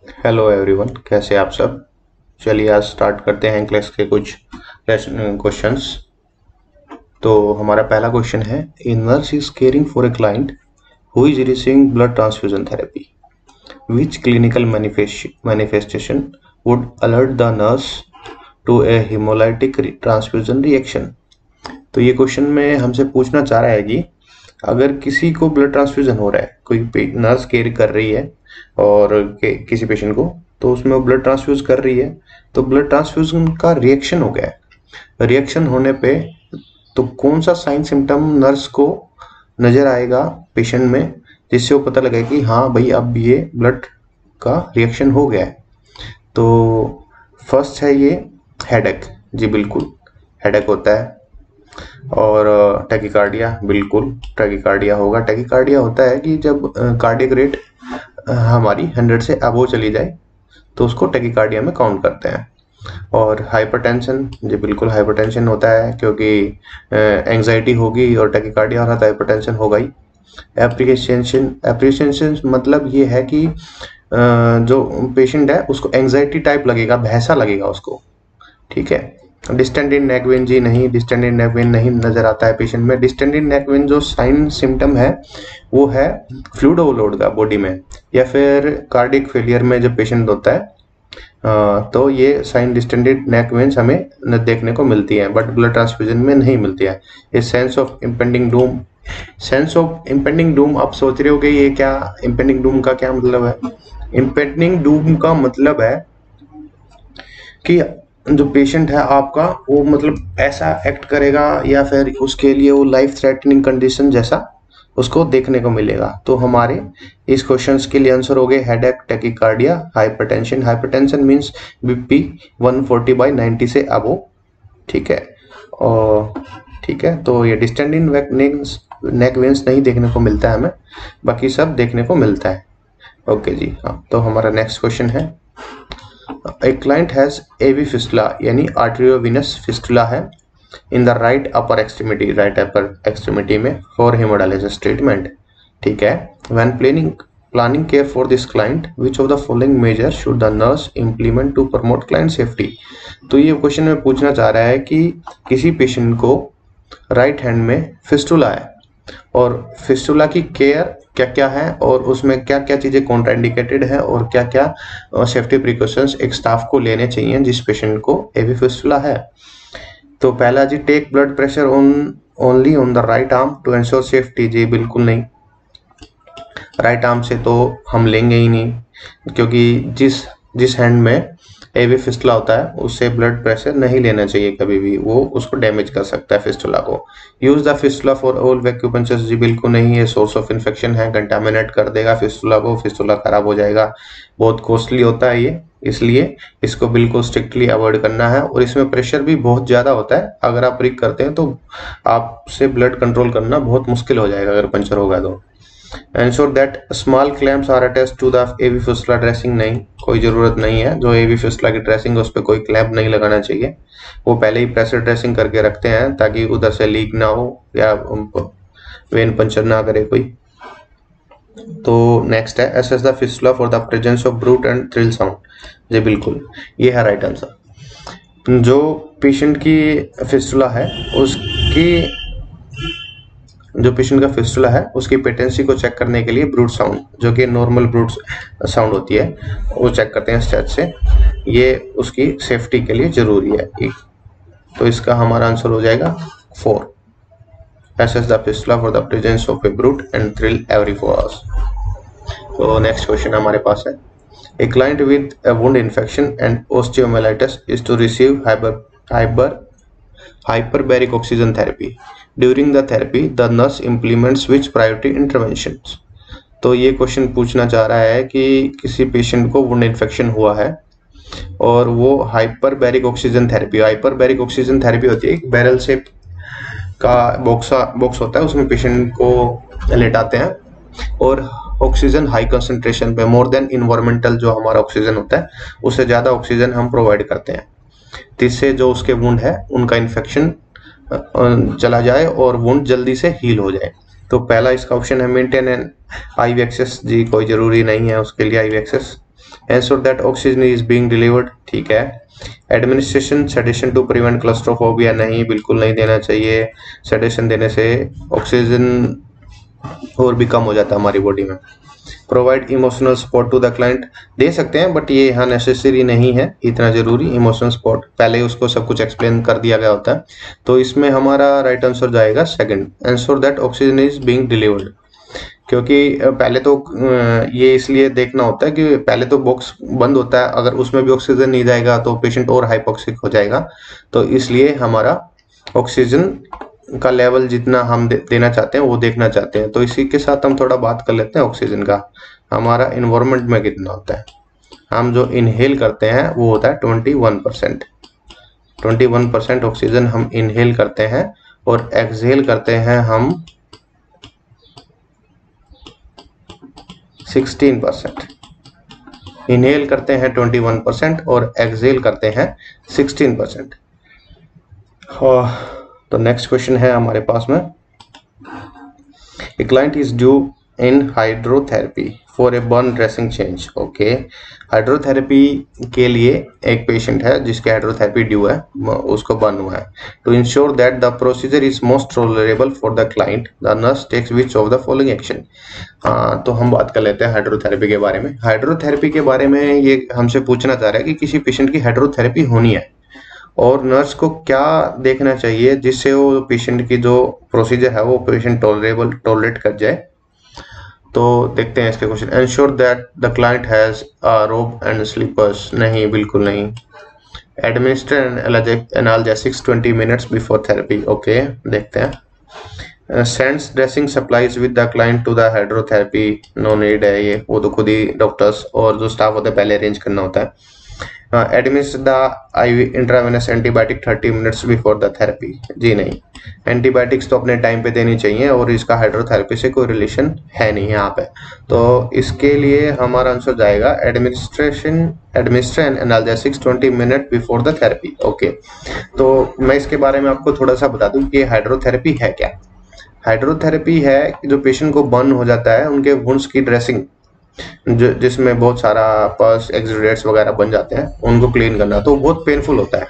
Hello everyone, कैसे आप सब। चलिए आज स्टार्ट करते हैं क्लास के कुछ क्वेश्चंस। तो हमारा पहला क्वेश्चन है, a nurse is caring for a client who is receiving blood transfusion therapy, which clinical manifestation would alert the nurse to a hemolytic transfusion reaction. तो ये क्वेश्चन में हमसे पूछना चाह रहा है कि अगर किसी को ब्लड ट्रांसफ्यूजन हो रहा है, कोई नर्स केयर कर रही है और किसी पेशेंट को, तो उसमें वो ब्लड ट्रांसफ्यूज कर रही है, तो ब्लड ट्रांसफ्यूजन का रिएक्शन हो गया है। रिएक्शन होने पे तो कौन सा साइन सिम्टम नर्स को नजर आएगा पेशेंट में, जिससे वो पता लगे कि हाँ भाई अब ये ब्लड का रिएक्शन हो गया है। तो फर्स्ट है ये हेडेक। जी बिल्कुल, हेडेक होता है। और टैकीकार्डिया, बिल्कुल टैकीकार्डिया होगा। टैकीकार्डिया होता है कि जब कार्डियक रेट हमारी 100 से अबव चली जाए तो उसको टैकीकार्डिया में काउंट करते हैं। और हाइपरटेंशन, जी बिल्कुल हाइपरटेंशन होता है, क्योंकि एंजाइटी होगी और टैकीकार्डिया हो रहा तो हाइपरटेंशन होगा ही। एप्रीहेंशन मतलब ये है कि जो पेशेंट है उसको एंजाइटी टाइप लगेगा, भैंसा लगेगा उसको, ठीक है। डिस्टेंडेड नेक वेन, जी नहीं, डिस्टेंडेड नेक वेन नहीं नजर आता है पेशेंट में। डिस्टेंडेड नेक वेन जो साइन सिम्टम है वो है फ्लूइड ओवरलोड का बॉडी में, या फिर कार्डियक फेलियर में जब पेशेंट होता है तो ये साइन डिस्टेंडेड नेक वेन्स हमें देखने को मिलती है, बट ब्लड ट्रांसफ्यूजन में नहीं मिलती है। ये sense of impending Doom, sense of impending Doom, आप सोच रहे हो कि ये क्या इम्पेंडिंग डूम का क्या मतलब है। इम्पेंडिंग डूम का मतलब है कि जो पेशेंट है आपका वो मतलब ऐसा एक्ट करेगा या फिर उसके लिए वो लाइफ थ्रेटनिंग कंडीशन जैसा उसको देखने को मिलेगा। तो हमारे इस क्वेश्चंस के लिए आंसर हो गए headache, tachycardia, hypertension. Hypertension means BP 140/90 से अबो, ठीक है। और ठीक है, तो ये डिस्टेंडिंग नेक वेन्स नहीं देखने को मिलता है हमें, बाकी सब देखने को मिलता है। ओके जी, हाँ। तो हमारा नेक्स्ट क्वेश्चन है, a client has AV fistula यानी आर्टेरियोवेनस फिस्टुला है in the right upper extremity, right upper extremity में, फॉर हेमोडायलिसिस ट्रीटमेंट, ठीक है। When planning care for this client which of the following measure should the nurse implement to promote client safety. तो ये question में पूछना चाह रहा है कि किसी पेशेंट को राइट हैंड में फिस्टुला है और फिस्टुला की केयर क्या क्या है और उसमें क्या क्या चीजें कॉन्ट्राइंडिकेटेड है और क्या क्या सेफ्टी प्रिकॉशंस एक स्टाफ को लेने चाहिए जिस पेशेंट को एवी फिस्टुला है। तो पहला जी, take blood pressure only on the right arm to ensure safety. जी बिल्कुल नहीं, राइट आर्म से तो हम लेंगे ही नहीं, क्योंकि जिस हैंड में एवी फिस्टुला होता है उससे ब्लड प्रेशर नहीं लेना चाहिए कभी भी, वो उसको डैमेज कर सकता है फिस्टुला को। Use the fistula for all venipunctures. जी बिल्कुल नहीं, ये सोर्स ऑफ इन्फेक्शन है, कंटामिनेट कर देगा फिस्टुला को, फिस्टुला खराब हो जाएगा। बहुत कॉस्टली होता है ये, इसलिए इसको बिल्कुल स्ट्रिक्टली अवॉइड करना है। और इसमें प्रेशर भी बहुत ज्यादा होता है, अगर आप प्रिक करते हैं तो आपसे ब्लड कंट्रोल करना बहुत मुश्किल हो जाएगा अगर पंचर होगा तो। Ensure that small clamps are attached to the AV fistula dressing। नहीं, कोई जरूरत नहीं है, जो AV fistula की ड्रेसिंग है उस पर कोई क्लैंप नहीं लगाना चाहिए, वो पहले ही प्रेशर ड्रेसिंग करके रखते हैं ताकि उधर से लीक ना हो या वेन पंचर ना करे कोई। तो नेक्स्ट है, assess the fistula for the presence of bruit and thrill sound. जी बिल्कुल, ये है राइट आंसर। जो पेशेंट की फिस्टुला है उसकी, जो पेशेंट का फिस्टुला है उसकी पेटेंसी को चेक करने के लिए ब्रूट साउंड, जो कि नॉर्मल ब्रूट साउंड होती है, वो चेक करते हैं स्टेज से, ये उसकी सेफ्टी के लिए जरूरी है। एक तो इसका हमारा आंसर हो जाएगा 4, assess the fistula for the presence of a bruit and thrill every 4 hours. तो नेक्स्ट क्वेश्चन हमारे पास है, a client with a wound infection and osteomyelitis is to receive hyperbaric oxygen therapy. During the therapy, the nurse implements which priority interventions? तो ये question पूछना चाह रहा है कि किसी पेशेंट को वुंड इन्फेक्शन हुआ है और वो hyperbaric oxygen therapy, hyperbaric oxygen therapy होती है, एक बैरल शेप का बॉक्स होता है, उसमें पेशेंट को लेटाते हैं और ऑक्सीजन हाई कंसंट्रेशन पे, मोर देन इन्वायरमेंटल जो हमारा ऑक्सीजन होता है उससे ज्यादा ऑक्सीजन हम प्रोवाइड करते हैं, जिससे जो उसके वुंड है उनका इन्फेक्शन चला जाए और वुंड जल्दी से हील हो जाए। तो पहला इसका ऑप्शन है मेंटेन एन आईवी एक्सेस। जी कोई जरूरी नहीं है उसके लिए IV access. Ensure that oxygen is being delivered, ठीक है। Administration sedation to prevent claustrophobia, नहीं, बिल्कुल नहीं देना चाहिए। सेडेशन देने से ऑक्सीजन और भी कम हो जाता है हमारी बॉडी में। Provide emotional support to the client, दे सकते हैं बट ये यहाँ नेसेसरी नहीं है इतना जरूरी। इमोशनल सपोर्ट पहले उसको सब कुछ एक्सप्लेन कर दिया गया होता है। तो इसमें हमारा राइट आंसर जाएगा second, ensure that oxygen is being delivered. क्योंकि पहले तो ये इसलिए देखना होता है कि पहले तो बॉक्स बंद होता है, अगर उसमें भी ऑक्सीजन नहीं जाएगा तो पेशेंट और हाइपोक्सिक हो जाएगा। तो इसलिए हमारा ऑक्सीजन का लेवल जितना हम देना चाहते हैं वो देखना चाहते हैं। तो इसी के साथ हम थोड़ा बात कर लेते हैं ऑक्सीजन का, हमारा इन्वायरमेंट में कितना होता है। हम जो इनहेल करते हैं वो होता है 21%। 21% ऑक्सीजन हम इनहेल करते हैं और एक्सहेल करते हैं हम 16%। इनहेल करते हैं 21% और एक्सहेल करते हैं 16%। तो नेक्स्ट क्वेश्चन है हमारे पास में, a client is due in hydrotherapy for a burn dressing change. Okay, hydrotherapy के लिए एक पेशेंट है जिसके हाइड्रोथेरेपी ड्यू है, उसको बर्न हुआ है। To ensure that the procedure is most tolerable for the client, the nurse takes which of the following action. तो हम बात कर लेते हैं हाइड्रोथेरेपी के बारे में। हाइड्रोथेरेपी के बारे में ये हमसे पूछना चाह रहा है कि किसी पेशेंट की हाइड्रोथेरेपी होनी है और नर्स को क्या देखना चाहिए जिससे वो पेशेंट की जो प्रोसीजर है वो पेशेंट टॉलरेट कर जाए। तो देखते हैं इसके question. Ensure that the client has robe and slippers, नहीं, बिल्कुल नहीं। Administer analgesics 20 minutes before therapy, okay, देखते हैं। Sends dressing supplies with the client to the hydrotherapy, no need है, ये वो तो खुद ही डॉक्टर्स और जो स्टाफ होता है पहले अरेंज करना होता है। Administer the IV intravenous antibiotic 30 minutes before the therapy, जी नहीं। एंटीबायोटिक्स तो अपने टाइम पे देनी चाहिए और इसका हाइड्रोथेरेपी से कोई रिलेशन है नहीं यहाँ पे। तो इसके लिए हमारा आंसर जाएगा administer analgesics 20 minute before the therapy, okay. तो मैं इसके बारे में आपको थोड़ा सा बता दूं कि हाइड्रोथेरेपी है क्या। हाइड्रोथेरेपी है जो पेशेंट को बर्न हो जाता है, उनके वुंड्स की ड्रेसिंग जिसमें बहुत सारा पस एक्सुडेट्स वगैरह बन जाते हैं, उनको क्लीन करना, तो बहुत पेनफुल होता है।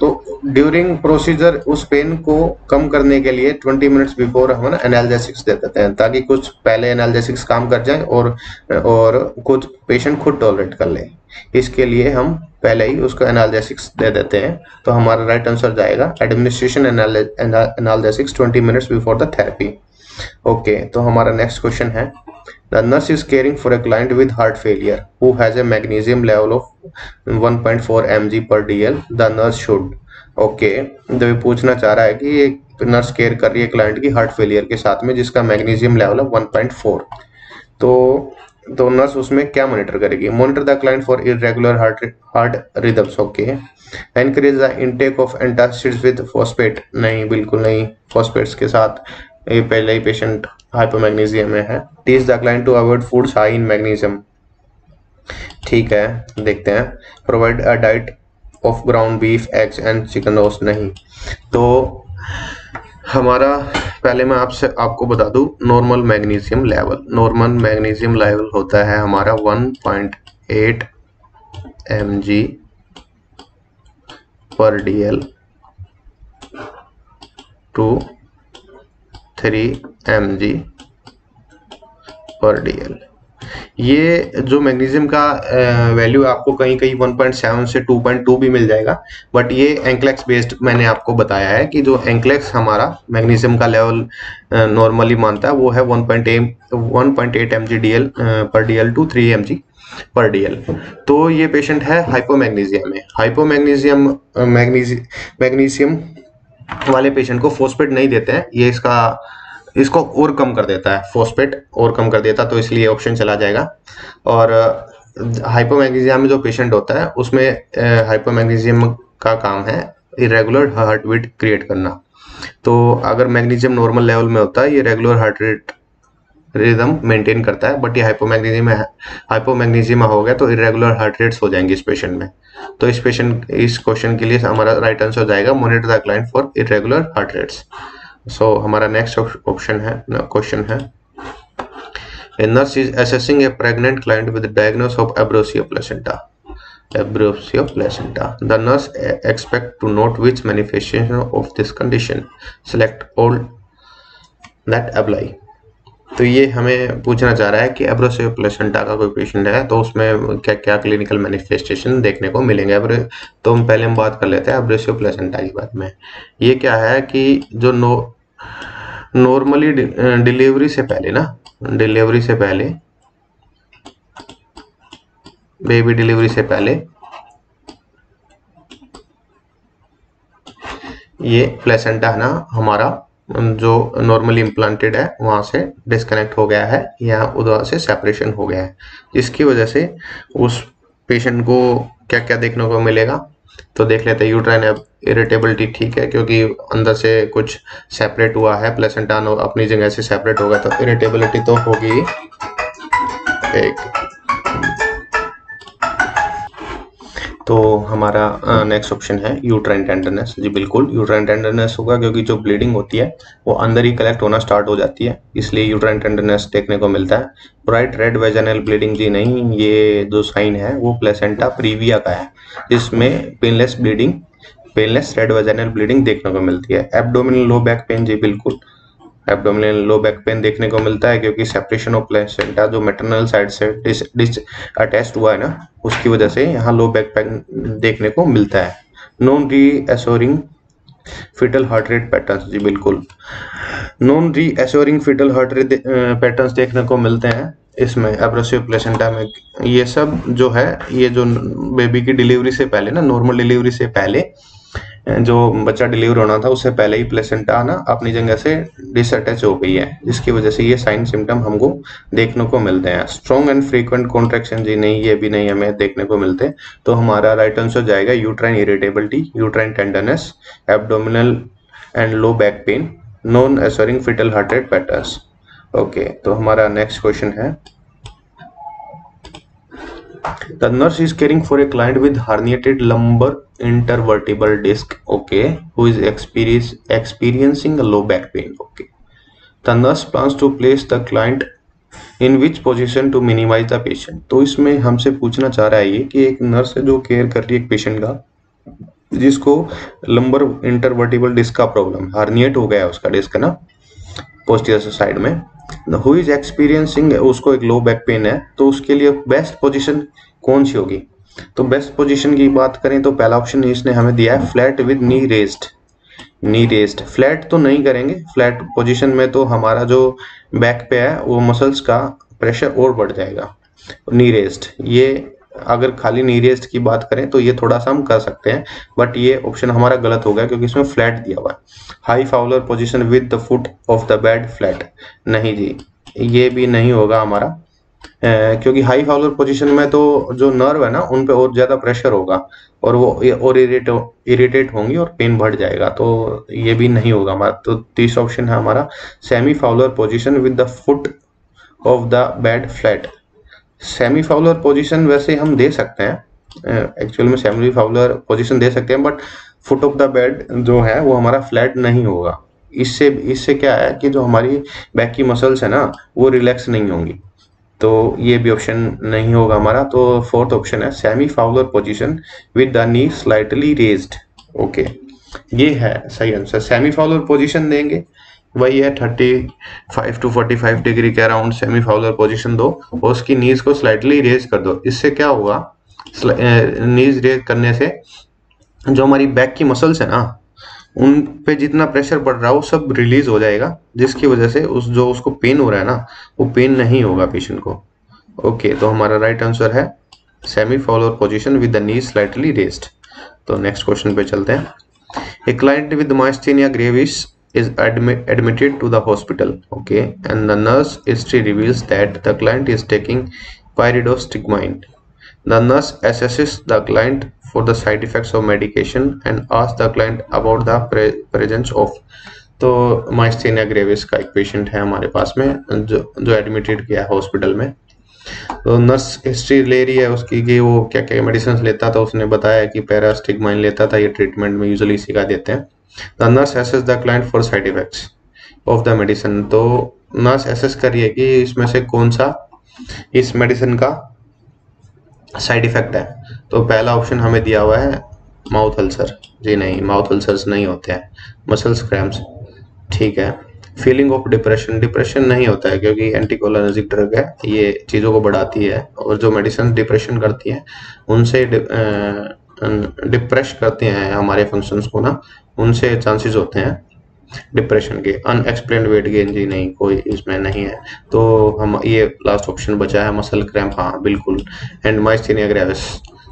तो ड्यूरिंग प्रोसीजर उस पेन को कम करने के लिए 20 मिनट्स बिफोर हम ना एनाल्जेसिक्स दे देते हैं, ताकि कुछ पहले एनाल्जेसिक्स काम कर जाए और कुछ पेशेंट खुद टॉलरेट कर ले। इसके लिए हम पहले ही उसको एनाल्जेसिक्स दे देते हैं। तो हमारा राइट आंसर जाएगा administration analgesics 20 minutes before the therapy, okay. तो हमारा नेक्स्ट क्वेश्चन है, the nurse is caring for a client with heart failure who has a magnesium level of 1.4 mg per dl. The nurse should, okay, तो ये पूछना चाह रहा है कि एक नर्स केयर कर रही है क्लाइंट की हार्ट फेलियर के साथ में जिसका मैग्नीशियम लेवल है 1.4। तो नर्स उसमें क्या मॉनिटर करेगी? Monitor the client for irregular heart rhythms, okay. Encourage the intake of antacids with phosphate, नहीं, बिल्कुल नहीं। फॉस्फेट्स के साथ ये पहले ही पेशेंट हाइपोमैग्नीशियम में है। Teach the client to avoid foods high in magnesium, ठीक है, देखते हैं। Provide a diet of ground beef eggs and chicken roast, नहीं। तो हमारा पहले मैं आपको बता दूं नॉर्मल मैग्नीशियम लेवल होता है हमारा 1.8 mg पर dl टू 3 mg पर dl। ये जो मैग्नीशियम का वैल्यू आपको कहीं कहीं 1.7 से 2.2 भी मिल जाएगा, बट ये एंक्लेक्स बेस्ड मैंने आपको बताया है कि जो एंक्लेक्स हमारा मैग्नीशियम का लेवल नॉर्मली मानता है वो है 1.8 mg पर dl टू 3 mg पर dl। तो ये पेशेंट है हाइपोमैग्नीशियम में। मैग्नीशियम वाले पेशेंट को फॉस्फेट नहीं देते हैं, ये इसको और कम कर देता है, फॉस्फेट और कम कर देता, तो इसलिए ऑप्शन चला जाएगा। और हाइपोमैग्नीशियम में जो पेशेंट होता है उसमें हाइपोमैग्नीशियम का काम है इरेगुलर हार्ट बीट क्रिएट करना। तो अगर मैग्नीशियम नॉर्मल लेवल में होता है ये regular heart rate rhythm maintain करता है, बट ये हाइपोमैग्नीशियम हो गया तो इरेगुलर हार्ट रेट्स हो जाएंगे इस पेशेंट में। तो इस क्वेश्चन के लिए हमारा राइट आंसर जाएगा monitor the client for irregular heart rates. So हमारा नेक्स्ट क्वेश्चन है A nurse is assessing a pregnant client with a diagnosis of abruptio placenta. Abruptio placenta. The nurse expect to note which manifestation of this condition. Select all that apply. तो ये हमें पूछना चाह रहा है कि एब्रोसियो placenta का कोई पेशेंट है तो उसमें क्या क्या क्लिनिकल मैनिफेस्टेशन देखने को मिलेंगे। तो पहले हम बात कर लेते हैं एब्रोसियो प्लेसेंटा की बात में। ये क्या है कि जो नॉर्मली डिलीवरी से पहले ना, डिलीवरी से पहले, बेबी डिलीवरी से पहले ये प्लेसेंटा है ना हमारा जो नॉर्मली इम्प्लांटेड है वहां से डिस्कनेक्ट हो गया है या उधर से सेपरेशन हो गया है, जिसकी वजह से उस पेशेंट को क्या क्या देखने को मिलेगा। तो देख लेते हैं। यूट्राइन इरिटेबिलिटी ठीक है, क्योंकि अंदर से कुछ सेपरेट हुआ है, प्लेसेंटा अपनी जगह से सेपरेट होगा तो इरिटेबिलिटी तो होगी। एक तो हमारा नेक्स्ट ऑप्शन है यूट्राइन टेंडरनेस। जी बिल्कुल यूट्राइन टेंडरनेस होगा, क्योंकि जो ब्लीडिंग होती है वो अंदर ही कलेक्ट होना स्टार्ट हो जाती है, इसलिए यूट्राइन टेंडरनेस देखने को मिलता है। ब्राइट रेड वेजाइनल ब्लीडिंग जी नहीं, ये जो साइन है वो प्लेसेंटा प्रीविया का है, जिसमें painless bleeding, painless red vaginal bleeding देखने को मिलती है। एब्डोमिनल लो बैक पेन जी बिल्कुल एब्डोमिनल लो बैक पेन देखने को मिलता है, क्योंकि सेपरेशन ऑफ प्लेसेंटा जो मैटरनल साइड से अटैच्ड हुआ है ना, उसकी वजह से यहाँ लो बैक पेन देखने को मिलता है। Non reassuring fetal heart rate patterns जी बिल्कुल non reassuring fetal heart rate patterns देखने को मिलते हैं इसमें एब्रोसिव प्लेसेंटा में। ये सब जो है, ये जो बेबी की डिलीवरी से पहले ना, नॉर्मल डिलीवरी से पहले जो बच्चा डिलीवर होना था उससे पहले ही प्लेसेंटा ना अपनी जगह से डिसअटैच हो गई है, जिसकी वजह से ये साइन सिम्टम हमको देखने को मिलते हैं। स्ट्रॉन्ग एंड फ्रीक्वेंट कॉन्ट्रैक्शन जी नहीं, ये भी नहीं हमें देखने को मिलते। तो हमारा राइट आंसर जाएगा uterine irritability, uterine tenderness, abdominal and low back pain, non assuring fetal heart rate patterns. Okay, तो हमारा नेक्स्ट क्वेश्चन है The nurse is caring for a client with herniated lumbar intervertebral disc, okay, who is experiencing a low back pain. Okay, the nurse plans to place the client in which position to minimize the patient. तो इसमें हमसे पूछना चाह रहा है ये कि एक नर्स है जो केयर कर रही है एक पेशेंट का जिसको लंबर इंटरवर्टिबल डिस्क का प्रॉब्लम, हार्निएट हो गया है उसका डिस्क ना पोस्टीरियर साइड में, हु इज एक्सपीरियंसिंग, उसको एक लो बैक पेन है, तो उसके लिए बेस्ट पोजीशन कौन सी होगी। तो बेस्ट पोजीशन की बात करें तो पहला ऑप्शन इसने हमें दिया है flat with knee raised. Knee raised flat तो नहीं करेंगे, फ्लैट पोजीशन में तो हमारा जो बैक पे है वो मसल्स का प्रेशर और बढ़ जाएगा। नी रेस्ड, ये अगर खाली नी रेस्ट की बात करें तो ये थोड़ा सा हम कर सकते हैं, बट ये ऑप्शन हमारा गलत हो गया क्योंकि इसमें फ्लैट दिया हुआ है। High Fowler position with the foot of the bed flat, नहीं जी ये भी नहीं होगा हमारा, क्योंकि हाई फाउलर पोजीशन में तो जो नर्व है ना उन पे और ज्यादा प्रेशर होगा और वो और इरिटेट होंगी और पेन बढ़ जाएगा, तो ये भी नहीं होगा हमारा। तो तीसरा ऑप्शन है हमारा semi Fowler position with the foot of the bed flat. Semi Fowler position वैसे हम दे सकते हैं, एक्चुअल में सेमी फाउलर पोजीशन दे सकते हैं, but foot of the bed जो है वो हमारा फ्लैट नहीं होगा। इससे क्या है कि जो हमारी बैक की मसल्स है ना वो रिलैक्स नहीं होंगी, तो ये भी ऑप्शन नहीं होगा हमारा। तो फोर्थ ऑप्शन है semi Fowler position with the knee slightly raised. Okay, ये है सही आंसर। सेमी फाउलर पोजीशन देंगे, वही है 35 to 45 डिग्री के अराउंड सेमी फाउलर पोजीशन दो और उसकी नीज को स्लाइटली रेज कर दो। इससे क्या होगा, नीज रेज करने से जो हमारी बैक की मसल्स है ना उन पे जितना प्रेशर पड़ रहा है वो सब रिलीज हो जाएगा, जिसकी वजह से उसको पेन हो रहा है ना वो पेन नहीं होगा पेशेंट को। ओके, तो हमारा राइट आंसर है semi Fowler position with the knees slightly raised. तो नेक्स्ट क्वेश्चन पे चलते हैं। A client with myasthenia gravis is admitted to the hospital, okay, and the nurse history reveals that the client is taking pyridostigmine. The nurse assesses the client for the side effects of medication and asks the client about the presence of, तो myasthenia gravis का एक patient है हमारे पास में जो admitted किया है hospital में। तो नर्स हिस्ट्री ले रही है उसकी कि वो क्या क्या मेडिसिन लेता था, उसने बताया कि पैरास्टिगमाइन लेता था, ये ट्रीटमेंट में यूजुअली सिखा देते हैं। The nurse assesses the client for side effects of the medicine, तो नर्स एसेस करिए कि इसमें से कौन सा इस मेडिसिन का साइड इफेक्ट है। तो पहला ऑप्शन हमें दिया हुआ है माउथ अल्सर, जी नहीं, माउथ अल्सर्स नहीं होते हैं, मसल्स क्रैम्प्स, ठीक है। फीलिंग ऑफ डिप्रेशन, डिप्रेशन नहीं होता है क्योंकि एंटीकोलिनर्जिक ड्रग है, ये चीज़ों को बढ़ाती है, और जो मेडिसिन डिप्रेशन करती है उनसे डिप्रेस करते हैं हमारे फंक्शंस को ना, उनसे चांसेस होते हैं डिप्रेशन के। अनएक्सप्लेन्ड वेट गेन, जी नहीं, कोई इसमें नहीं है। तो हम ये लास्ट ऑप्शन बचा है मसल क्रैम्प, हाँ बिल्कुल। एंड माइस्थेनिया ग्रेविस,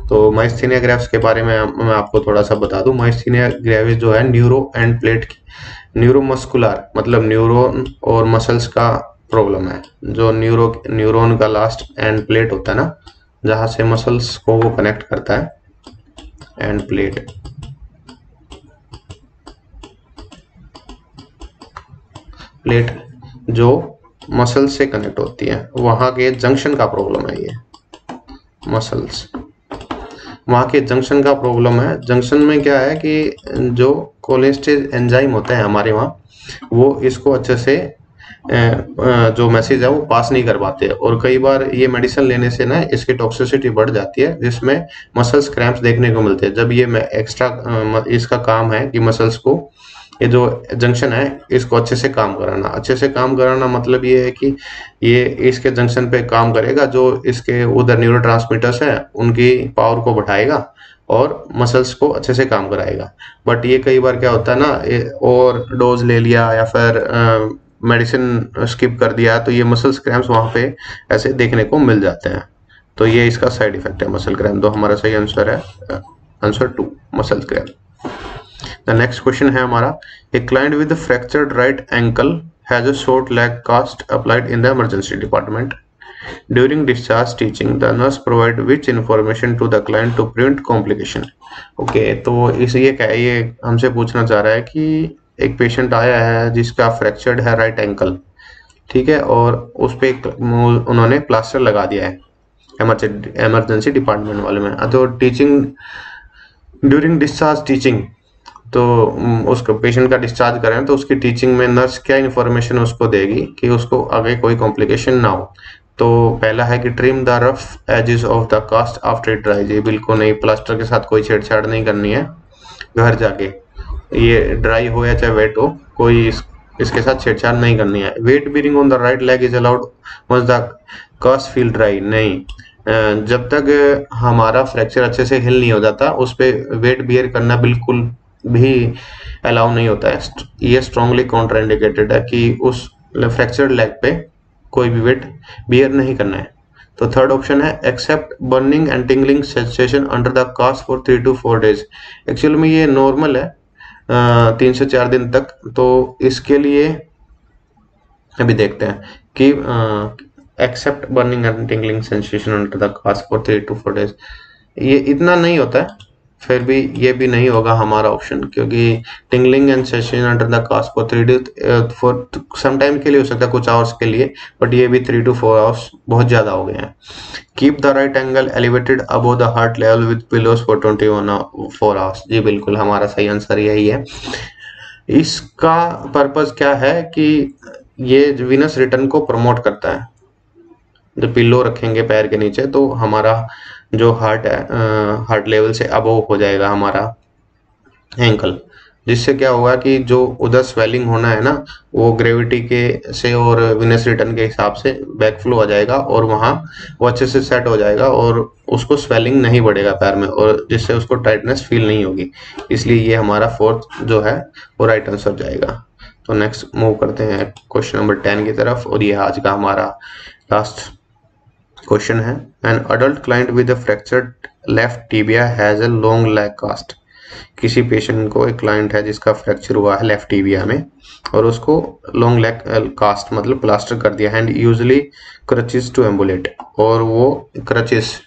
तो माइस्थेनिया ग्रेविस के बारे में मैं आपको थोड़ा सा बता दूं। माइस्थेनिया ग्रेविस जो है न्यूरो एंड प्लेट की, न्यूरोमस्कुलर मतलब न्यूरॉन और मसल्स का प्रॉब्लम है। जो न्यूरॉन का लास्ट एंड प्लेट होता है ना, जहां से मसल्स को वो कनेक्ट करता है, एंड प्लेट, प्लेट जो मसल से कनेक्ट होती है, वहां के जंक्शन का प्रॉब्लम है ये मसल्स, वहां के जंक्शन का प्रॉब्लम है। जंक्शन में क्या है कि जो कोलेस्टेज एंजाइम होते हैं हमारे वहाँ, वो इसको अच्छे से जो मैसेज है वो पास नहीं कर पाते, और कई बार ये मेडिसिन लेने से ना इसकी टॉक्सिसिटी बढ़ जाती है, जिसमें मसल्स क्रैम्प्स देखने को मिलते हैं। जब ये एक्स्ट्रा इसका काम है कि मसल्स को, ये जो जंक्शन है इसको अच्छे से काम कराना, अच्छे से काम कराना मतलब ये है कि ये इसके जंक्शन पे काम करेगा, जो इसके उधर न्यूरोट्रांसमीटर्स है उनकी पावर को बढ़ाएगा और मसल्स को अच्छे से काम कराएगा। बट ये कई बार क्या होता है ना, और डोज ले लिया या फिर मेडिसिन स्किप कर दिया, तो ये मसल्स क्रैम्प्स वहाँ पे ऐसे देखने को मिल जाते हैं। तो ये इसका साइड इफेक्ट है मसल क्रैम्प। तो हमारा सही आंसर है answer 2, muscle cramp. The next question है हमारा, a client with fractured right ankle has a short leg cast applied in the emergency department during discharge teaching, the nurse provide which information to the client to prevent complication. Okay, तो ये हमसे पूछना चाह रहा है कि एक patient आया है जिसका फ्रैक्चर्ड है राइट एंकल, ठीक है, और उस पे उन्होंने प्लास्टर लगा दिया है इमरजेंसी डिपार्टमेंट वाले में। तो टीचिंग ड्यूरिंग डिस्चार्ज टीचिंग, तो उसको पेशेंट का डिस्चार्ज करें तो उसकी टीचिंग में नर्स क्या इन्फॉर्मेशन उसको देगी कि उसको आगे कोई कॉम्प्लिकेशन ना हो। तो पहला है कि trim the rough edges of the cast after it dries, ये बिल्कुल नहीं, प्लास्टर के साथ कोई छेड़छाड़ नहीं करनी है घर जाके, ये ड्राई हो या चाहे वेट हो, कोई इसके साथ छेड़छाड़ नहीं करनी है। Weight bearing on the right leg is allowed once the cast feel dry, नहीं, जब तक हमारा फ्रैक्चर अच्छे से हिल नहीं हो जाता उस पर वेट बियर करना बिल्कुल भी अलाउ नहीं होता है। ये स्ट्रांगली कॉन्ट्राइंडिकेटेड है कि उस फ्रैक्चर्ड लेग पे कोई भी वेट बियर नहीं करना है। तो थर्ड ऑप्शन है accept burning and tingling sensation under the cast for 3 to 4 days। Actual में ये नॉर्मल है 3 से 4 दिन तक। तो इसके लिए अभी देखते हैं कि accept burning and tingling sensation under the cast for 3 to 4 days, ये इतना नहीं होता है, फिर भी ये भी नहीं होगा हमारा ऑप्शन, क्योंकि tingling and sensation under the cast for 3 days for some time के लिए हो सकता है, कुछ आवर्स के लिए, बट ये भी 3 to 4 hours बहुत ज्यादा हो गए हैं। Keep the right angle elevated above the heart level with pillows for 24 hours, जी बिल्कुल हमारा सही आंसर यही है। इसका पर्पस क्या है कि ये विनस रिटर्न को प्रमोट करता है। जब पिल्लो रखेंगे पैर के नीचे तो हमारा जो हार्ट है हार्ट लेवल से अबव हो जाएगा हमारा एंकल, जिससे क्या होगा कि जो उधर स्वेलिंग होना है ना, वो ग्रेविटी के से और विनस रिटर्न के हिसाब से बैकफ्लो आ जाएगा और वहाँ वो अच्छे से सेट हो जाएगा और उसको स्वेलिंग नहीं बढ़ेगा पैर में, और जिससे उसको टाइटनेस फील नहीं होगी। इसलिए ये हमारा फोर्थ जो है वो राइट आंसर जाएगा। तो नेक्स्ट मूव करते हैं क्वेश्चन नंबर 10 की तरफ, और ये आज का हमारा लास्ट क्वेश्चन है। An adult client with fractured left tibia has a long leg cast. किसी पेशेंट को, एक क्लाइंट है जिसका फ्रैक्चर हुआ है लेफ्ट टिबिया में और उसको लॉन्ग लेग कास्ट मतलब प्लास्टर कर दिया, एंड यूजुअली क्रचेस टू एम्बुलेट, और वो क्रचेस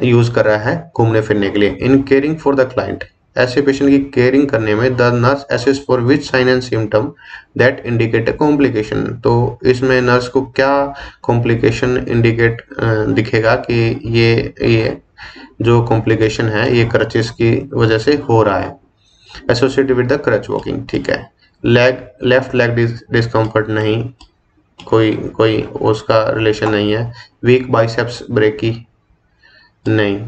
यूज कर रहा है घूमने फिरने के लिए। In caring for the client, ऐसे पेशेंट की केयरिंग करने में the nurse assess for which sign and symptom that indicate a complication. तो इसमें नर्स को क्या कॉम्प्लिकेशन इंडिकेट दिखेगा कि ये जो कॉम्प्लिकेशन है ये क्रचेस की वजह से हो रहा है, associated with the crutch walking, ठीक है। लेफ्ट लेग डिस्कम्फर्ट नहीं, कोई कोई उसका रिलेशन नहीं है। वीक बाइसेप्स ब्रेकी नहीं।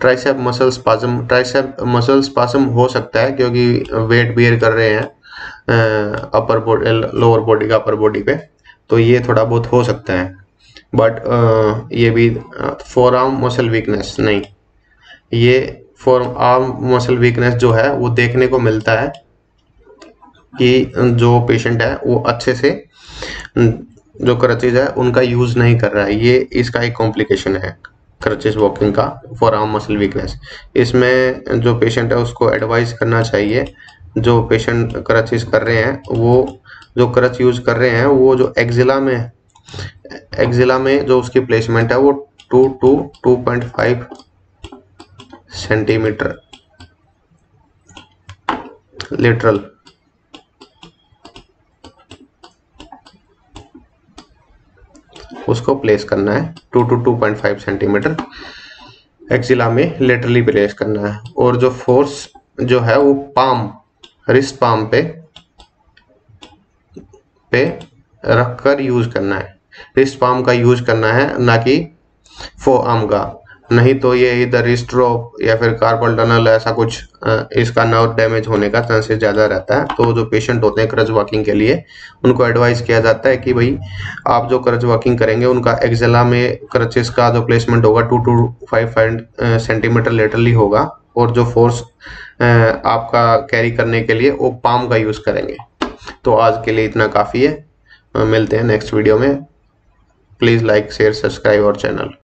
Tricep muscle spasm, tricep muscle spasm हो सकता है क्योंकि वेट बियर कर रहे हैं अपर बॉडी, लोअर बॉडी का अपर बॉडी पे, तो ये थोड़ा बहुत हो सकता है। बट ये भी फोर आर्म मसल वीकनेस नहीं। ये फोर आर्म मसल वीकनेस जो है वो देखने को मिलता है कि जो पेशेंट है वो अच्छे से जो क्रचेज है उनका यूज नहीं कर रहा है, ये इसका एक कॉम्प्लिकेशन है क्रचेज वॉकिंग का, फॉर आर्म मसल वीकनेस। इसमें जो पेशेंट है उसको एडवाइस करना चाहिए, जो पेशेंट क्रचेज कर रहे हैं वो जो क्रच यूज कर रहे हैं वो जो एक्जिला में जो उसकी प्लेसमेंट है वो 2 to 2.5 सेंटीमीटर लेटरल उसको प्लेस करना है, 2 to 2.5 सेंटीमीटर एक्सिला में लेटरली प्लेस करना है। और जो फोर्स जो है वो पाम, रिस्ट पाम पे रखकर यूज करना है, रिस्ट पाम का यूज करना है, ना कि फोर आर्म का। नहीं तो ये इधर रिस्ट ड्रॉप या फिर कार्पल टनल ऐसा कुछ इसका नर्व डैमेज होने का चांसेस ज़्यादा रहता है। तो जो पेशेंट होते हैं क्रच वॉकिंग के लिए उनको एडवाइस किया जाता है कि भाई आप जो क्रच वॉकिंग करेंगे उनका एक्सेला में क्रचेस का जो प्लेसमेंट होगा 2 to 5 सेंटीमीटर लेटरली होगा, और जो फोर्स आपका कैरी करने के लिए वो पाम का यूज़ करेंगे। तो आज के लिए इतना काफ़ी है, मिलते हैं नेक्स्ट वीडियो में। प्लीज़ लाइक शेयर सब्सक्राइब और चैनल।